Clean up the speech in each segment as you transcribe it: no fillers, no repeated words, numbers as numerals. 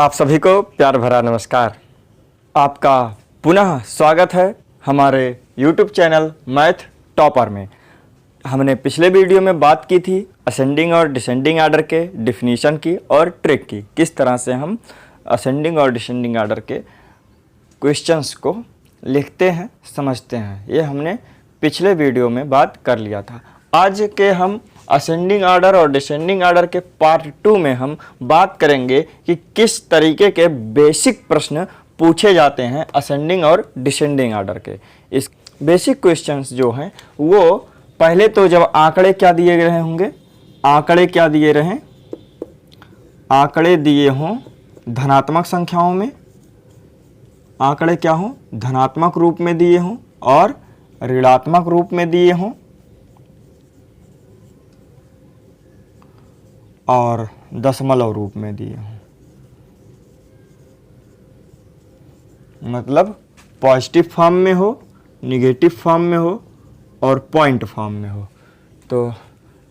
आप सभी को प्यार भरा नमस्कार। आपका पुनः स्वागत है हमारे YouTube चैनल मैथ टॉपर में। हमने पिछले वीडियो में बात की थी असेंडिंग और डिसेंडिंग आर्डर के डिफिनीशन की और ट्रिक की, किस तरह से हम असेंडिंग और डिसेंडिंग आर्डर के क्वेश्चंस को लिखते हैं, समझते हैं। ये हमने पिछले वीडियो में बात कर लिया था। आज के हम असेंडिंग आर्डर और डिसेंडिंग आर्डर के पार्ट 2 में हम बात करेंगे कि किस तरीके के बेसिक प्रश्न पूछे जाते हैं असेंडिंग और डिसेंडिंग आर्डर के। इस बेसिक क्वेश्चंस जो हैं वो पहले तो जब आंकड़े क्या दिए रहे होंगे, आंकड़े क्या दिए रहें, आंकड़े दिए हों धनात्मक संख्याओं में, आंकड़े क्या हों धनात्मक रूप में दिए हों और ऋणात्मक रूप में दिए हों और दशमलव रूप में दिए हों। मतलब पॉजिटिव फॉर्म में हो, निगेटिव फॉर्म में हो और पॉइंट फॉर्म में हो। तो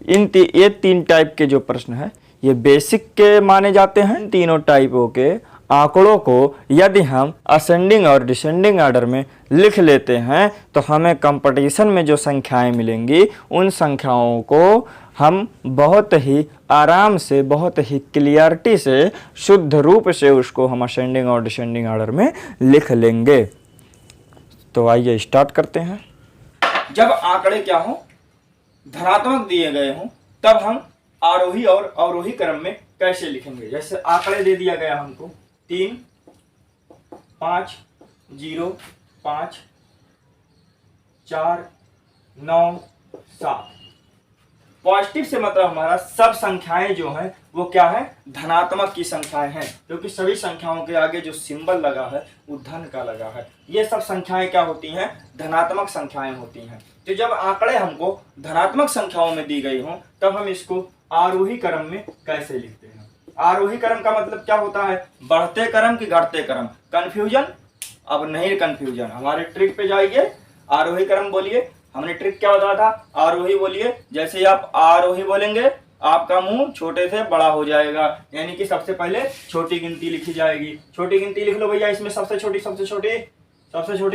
ये तीन टाइप के जो प्रश्न हैं ये बेसिक के माने जाते हैं। तीनों टाइपों के आंकड़ों को यदि हम असेंडिंग और डिसेंडिंग आर्डर में लिख लेते हैं तो हमें कंपटीशन में जो संख्याएं मिलेंगी उन संख्याओं को हम बहुत ही आराम से, बहुत ही क्लियरिटी से, शुद्ध रूप से उसको हम असेंडिंग और डिसेंडिंग आर्डर में लिख लेंगे। तो आइए स्टार्ट करते हैं। जब आंकड़े क्या हो धनात्मक दिए गए हों तब हम आरोही और अवरोही क्रम में कैसे लिखेंगे। जैसे आंकड़े दे दिया गया हमको 3, 5, 0, 5, 4, 9, 7। पॉजिटिव से मतलब हमारा सब संख्याएं जो हैं वो क्या है धनात्मक की संख्याएं हैं, क्योंकि सभी संख्याओं के आगे जो सिंबल लगा है वो धन का लगा है। ये सब संख्याएं क्या होती हैं धनात्मक संख्याएं होती हैं। तो जब आंकड़े हमको धनात्मक संख्याओं में दी गई हों तब हम इसको आरोही क्रम में कैसे लिखते हैं। आरोही क्रम का मतलब क्या होता है बढ़ते क्रम कि घटते क्रम। कंफ्यूजन अब नहीं, कंफ्यूजन हमारे ट्रिक पे जाइए। आरोही क्रम बोलिए, हमने ट्रिक क्या बताया था आरोही बोलिए। जैसे ही आप आरोही बोलेंगे आपका मुंह छोटे से बड़ा हो जाएगा, यानी कि सबसे पहले छोटी गिनती लिखी जाएगी। छोटी गिनती लिख लो भैया। इसमें सबसे छोटी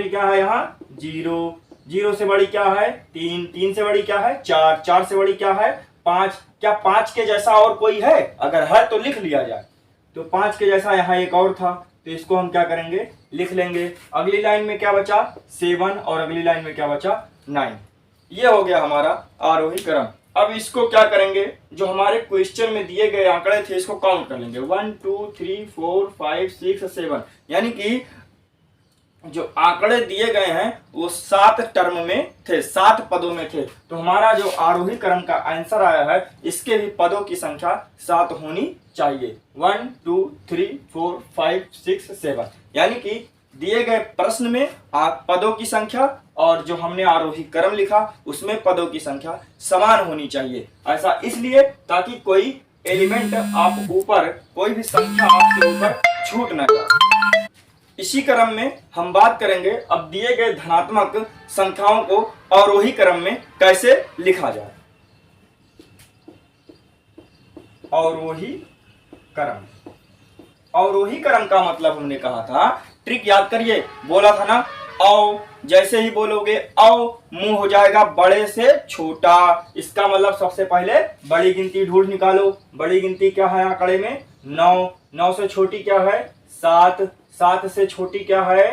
क्या है यहाँ 0, 0 से बड़ी क्या है 3, 3 से बड़ी क्या है 4, 4 से बड़ी क्या है 5। क्या 5 के जैसा और कोई है? अगर है तो लिख लिया जाए। तो 5 के जैसा यहाँ एक और था तो इसको हम क्या करेंगे लिख लेंगे। अगली लाइन में क्या बचा 7 और अगली लाइन में क्या बचा 9। ये हो गया हमारा आरोही क्रम। अब इसको क्या करेंगे जो हमारे क्वेश्चन में दिए गए आंकड़े थे इसको काउंट कर लेंगे 1 2 3 4 5 6 7। यानी कि जो आंकड़े दिए गए हैं वो 7 टर्म में थे, 7 पदों में थे। तो हमारा जो आरोही क्रम का आंसर आया है इसके भी पदों की संख्या 7 होनी चाहिए। 1 2 3 4 5 6 7। यानी कि दिए गए प्रश्न में पदों की संख्या और जो हमने आरोही क्रम लिखा उसमें पदों की संख्या समान होनी चाहिए। ऐसा इसलिए ताकि कोई एलिमेंट आप ऊपर, कोई भी संख्या आपके ऊपर छूट न जाए। इसी क्रम में हम बात करेंगे अब दिए गए धनात्मक संख्याओं को अवरोही क्रम में कैसे लिखा जाए। अवरोही क्रम, अवरोही क्रम का मतलब हमने कहा था, ट्रिक याद करिए, बोला था ना औ, जैसे ही बोलोगे औ मुंह हो जाएगा बड़े से छोटा। इसका मतलब सबसे पहले बड़ी गिनती ढूंढ निकालो। बड़ी गिनती क्या है आंकड़े में 9, 9 से छोटी क्या है 7, 7 से छोटी क्या है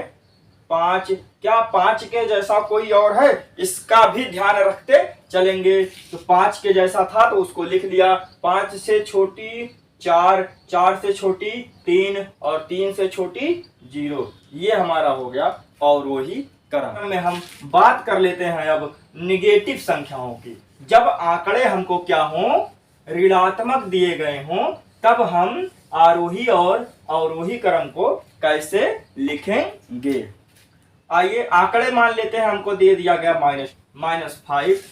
5। क्या 5 के जैसा कोई और है? इसका भी ध्यान रखते चलेंगे। तो 5 के जैसा था तो उसको लिख लिया। 5 से छोटी 4, 4 से छोटी 3 और 3 से छोटी 0। ये हमारा हो गया अवरोही क्रम में। हम बात कर लेते हैं अब निगेटिव संख्याओं की। जब आंकड़े हमको क्या हो ऋणात्मक दिए गए हों तब हम आरोही और अवरोही क्रम को कैसे लिखेंगे। आइए आंकड़े मान लेते हैं हमको दे दिया गया -5,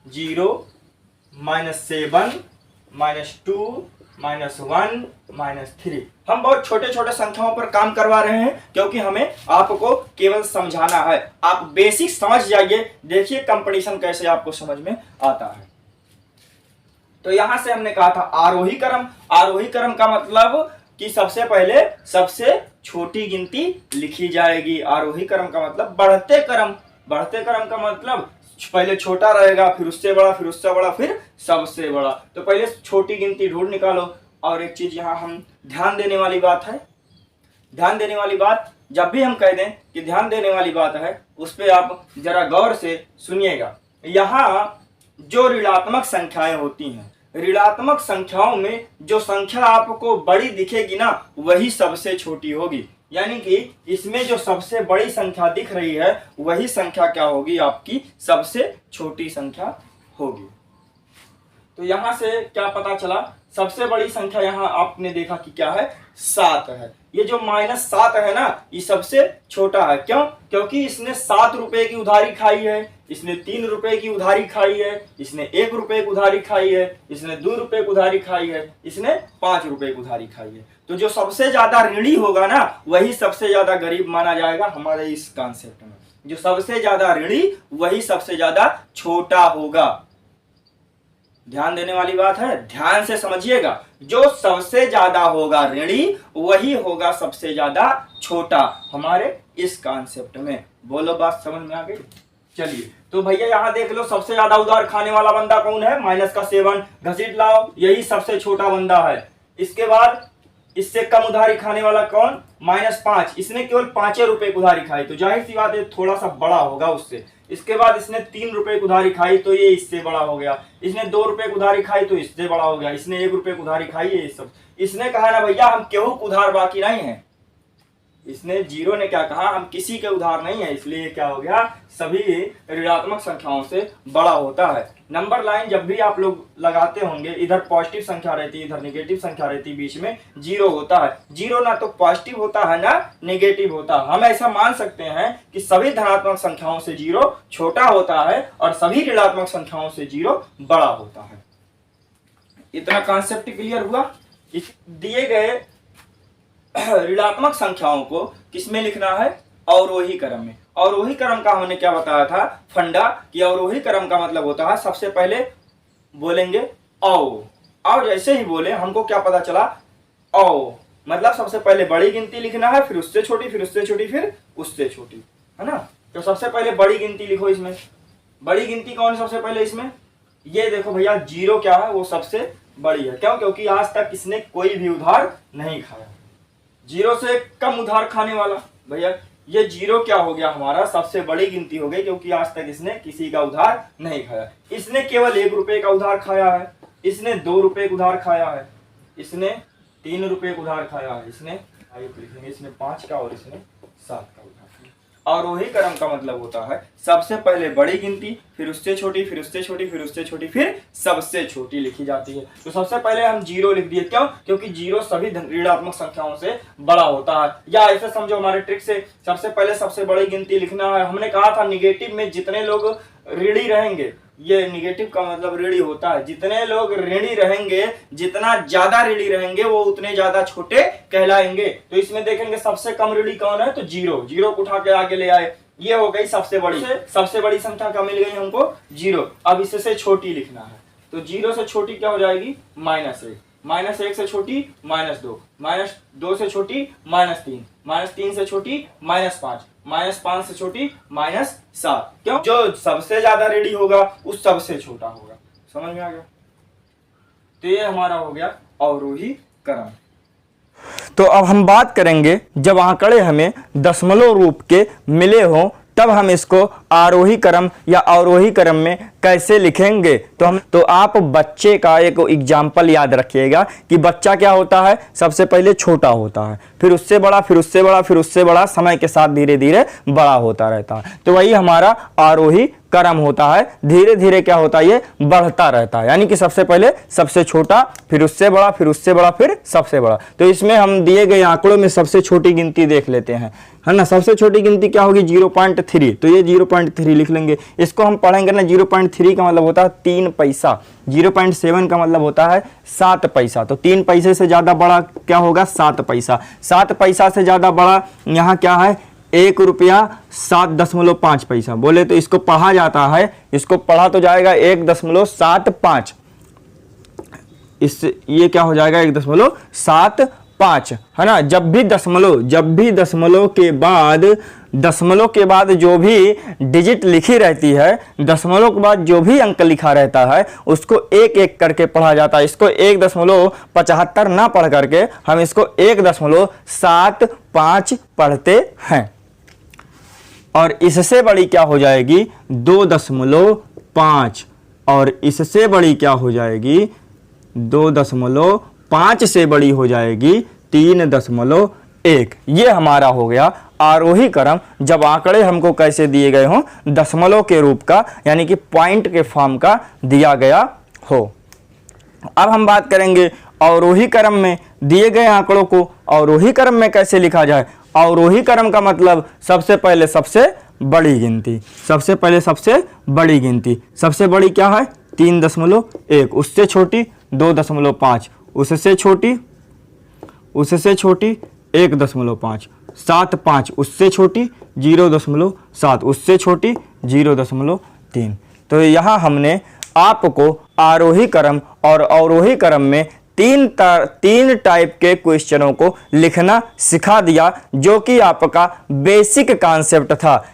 0, -7, -2, -1, -3। हम बहुत छोटे छोटे संख्याओं पर काम करवा रहे हैं क्योंकि हमें आपको केवल समझाना है। आप बेसिक समझ जाइए, देखिए कंपटीशन कैसे आपको समझ में आता है। तो यहां से हमने कहा था आरोही क्रम। आरोही क्रम का मतलब कि सबसे पहले सबसे छोटी गिनती लिखी जाएगी। आरोही क्रम का मतलब बढ़ते क्रम, बढ़ते क्रम का मतलब पहले छोटा रहेगा, फिर उससे बड़ा, फिर उससे बड़ा, फिर सबसे बड़ा। तो पहले छोटी गिनती ढूंढ निकालो। और एक चीज यहाँ हम ध्यान देने वाली बात है, ध्यान देने वाली बात, जब भी हम कह दें कि ध्यान देने वाली बात है, उस पर आप जरा गौर से सुनिएगा। यहाँ जो ऋणात्मक संख्याएं होती हैं, ऋणात्मक संख्याओं में जो संख्या आपको बड़ी दिखेगी ना, वही सबसे छोटी होगी। यानी कि इसमें जो सबसे बड़ी संख्या दिख रही है, वही संख्या क्या होगी, आपकी सबसे छोटी संख्या होगी। तो यहां से क्या पता चला, सबसे बड़ी संख्या यहां आपने देखा कि क्या है, 7 है। ये जो -7 है ना, ये सबसे छोटा है। क्यों? क्योंकि इसने 7 रुपए की उधारी खाई है, इसने 3 रुपए की उधारी खाई है, इसने 1 रुपए की उधारी खाई है, इसने 2 रुपए की उधारी खाई है, इसने 5 रुपए की उधारी खाई है। तो जो सबसे ज्यादा ऋणी होगा ना, वही सबसे ज्यादा गरीब माना जाएगा हमारे इस कॉन्सेप्ट में। जो सबसे ज्यादा ऋणी, वही सबसे ज्यादा छोटा होगा। ध्यान देने वाली बात है, ध्यान से समझिएगा। जो सबसे ज्यादा होगा ऋणी, वही होगा सबसे ज्यादा छोटा हमारे इस कॉन्सेप्ट में। बोलो, बात समझ में आ गई? चलिए, तो भैया यहाँ देख लो, सबसे ज्यादा उधार खाने वाला बंदा कौन है, -7, घसीट लाओ, यही सबसे छोटा बंदा है। इसके बाद इससे कम उधारी खाने वाला कौन, -5, इसने केवल 5 रुपए की उधारी खाई, तो जाहिर सी बात है थोड़ा सा बड़ा होगा उससे। इसके बाद इसने 3 रुपए की उधारी खाई, तो ये इससे बड़ा हो गया। इसने 2 रुपए की उधारी खाई, तो इससे बड़ा हो गया। इसने 1 रुपए की उधारी खाई है, ये सब। इसने कहा ना भैया हम केहू को उधार बाकी नहीं है, इसने जीरो ने क्या कहा, हम किसी के उधार नहीं है, इसलिए क्या हो गया, सभी ऋणात्मक संख्याओं से बड़ा होता है। नंबर लाइन जब भी आप लोग लगाते होंगे, इधर पॉजिटिव संख्या रहती है, इधर नेगेटिव संख्या रहती है, बीच में जीरो होता है। जीरो ना तो पॉजिटिव होता है ना नेगेटिव होता है। हम ऐसा मान सकते हैं कि सभी धनात्मक संख्याओं से जीरो छोटा होता है और सभी ऋणात्मक संख्याओं से जीरो बड़ा होता है। इतना कॉन्सेप्ट क्लियर हुआ? दिए गए ऋणात्मक संख्याओं को किसमें लिखना है, अवरोही क्रम में। अवरोही क्रम का हमने क्या बताया था, फंडा, कि अवरोही क्रम का मतलब होता है सबसे पहले बोलेंगे औ जैसे ही बोले हमको क्या पता चला, औ मतलब सबसे पहले बड़ी गिनती लिखना है, फिर उससे छोटी, फिर उससे छोटी, फिर उससे छोटी, है ना। तो सबसे पहले बड़ी गिनती लिखो। इसमें बड़ी गिनती कौन है सबसे पहले, इसमें ये देखो भैया, जीरो क्या है, वो सबसे बड़ी है। क्यों? क्योंकि आज तक इसने कोई भी उधार नहीं खाया। जीरो से कम उधार खाने वाला, भैया ये जीरो क्या हो गया, हमारा सबसे बड़ी गिनती हो गई, क्योंकि आज तक इसने किसी का उधार नहीं खाया। इसने केवल 1 रुपए का उधार खाया है, इसने 2 रुपए का उधार खाया है, इसने 3 रुपए का उधार खाया है, इसने 5 का और इसने 7 का उधार। अवरोही क्रम का मतलब होता है सबसे पहले बड़ी गिनती, फिर उससे छोटी, फिर उससे छोटी, फिर उससे छोटी, फिर सबसे छोटी लिखी जाती है। तो सबसे पहले हम जीरो लिख दिए। क्यों? क्योंकि जीरो सभी ऋणात्मक संख्याओं से बड़ा होता है। या ऐसे समझो हमारे ट्रिक से, सबसे पहले सबसे बड़ी गिनती लिखना है। हमने कहा था निगेटिव में जितने लोग ऋणी रहेंगे, ये निगेटिव का मतलब ऋणी होता है, जितने लोग ऋणी रहेंगे, जितना ज्यादा ऋणी रहेंगे वो उतने ज्यादा छोटे कहलाएंगे। तो इसमें देखेंगे सबसे कम ऋणी कौन है, तो जीरो। जीरो को उठा के आगे ले आए, ये हो गई सबसे बड़ी संख्या क्या मिल गई हमको, जीरो। अब इससे छोटी लिखना है, तो जीरो से छोटी क्या हो जाएगी, -1, -1 से छोटी -2, -2 से छोटी -3, -3 से छोटी -5, -5 से छोटी -7। क्यों? जो सबसे ज्यादा ऋणी होगा उस सबसे छोटा होगा। समझ में आ गया? तो ये हमारा हो गया अवरोही क्रम। तो अब हम बात करेंगे, जब आंकड़े हमें दशमलव रूप के मिले हों, तब हम इसको आरोही क्रम या अवरोही क्रम में कैसे लिखेंगे। तो आप बच्चे का एक एग्जाम्पल याद रखिएगा कि बच्चा क्या होता है, सबसे पहले छोटा होता है, फिर उससे बड़ा, फिर उससे बड़ा, फिर उससे बड़ा, समय के साथ धीरे धीरे बड़ा होता रहता है। तो वही हमारा आरोही क्रम होता है। धीरे धीरे क्या होता है, ये बढ़ता रहता है। यानी कि सबसे पहले सबसे छोटा, फिर उससे बड़ा, फिर उससे बड़ा, फिर सबसे बड़ा। तो इसमें हम दिए गए आंकड़ों में सबसे छोटी गिनती देख लेते हैं, है ना। सबसे छोटी गिनती क्या होगी, 0.3। तो ये 0.3 लिख लेंगे। इसको हम पढ़ेंगे ना, 0.3 का मतलब होता है 3 पैसा, 0.7 का मतलब होता है 7 पैसा। तो 3 पैसे से ज्यादा बड़ा क्या होगा, 7 पैसा। 7 पैसा से ज्यादा बड़ा यहाँ क्या है, 1 रुपया 7.5 पैसा। बोले तो इसको पढ़ा जाता है, इसको पढ़ा तो जाएगा 1.75। इस ये क्या हो जाएगा, 1.75। 5 है ना। जब भी दशमलव के बाद जो भी डिजिट लिखी रहती है, दशमलव के बाद जो भी अंक लिखा रहता है उसको एक एक करके पढ़ा जाता है। इसको 1.75 ना पढ़ करके हम इसको 1.75 पढ़ते हैं। और इससे बड़ी क्या हो जाएगी 2.5, और इससे बड़ी क्या हो जाएगी 2.5 से बड़ी हो जाएगी 3.1। ये हमारा हो गया आरोही क्रम, जब आंकड़े हमको कैसे दिए गए हों, दशमलव के रूप का, यानी कि पॉइंट के फॉर्म का दिया गया हो। अब हम बात करेंगे अवरोही क्रम में दिए गए आंकड़ों को अवरोही क्रम में कैसे लिखा जाए। अवरोही क्रम का मतलब सबसे पहले सबसे बड़ी गिनती, सबसे पहले सबसे बड़ी गिनती। सबसे बड़ी क्या है 3.1, उससे छोटी 2.5, उससे छोटी 1.5, 7.5, उससे छोटी 0.7, उससे छोटी 0.3। तो यहाँ हमने आपको आरोही क्रम और अवरोही क्रम में तीन टाइप के क्वेश्चनों को लिखना सिखा दिया, जो कि आपका बेसिक कॉन्सेप्ट था।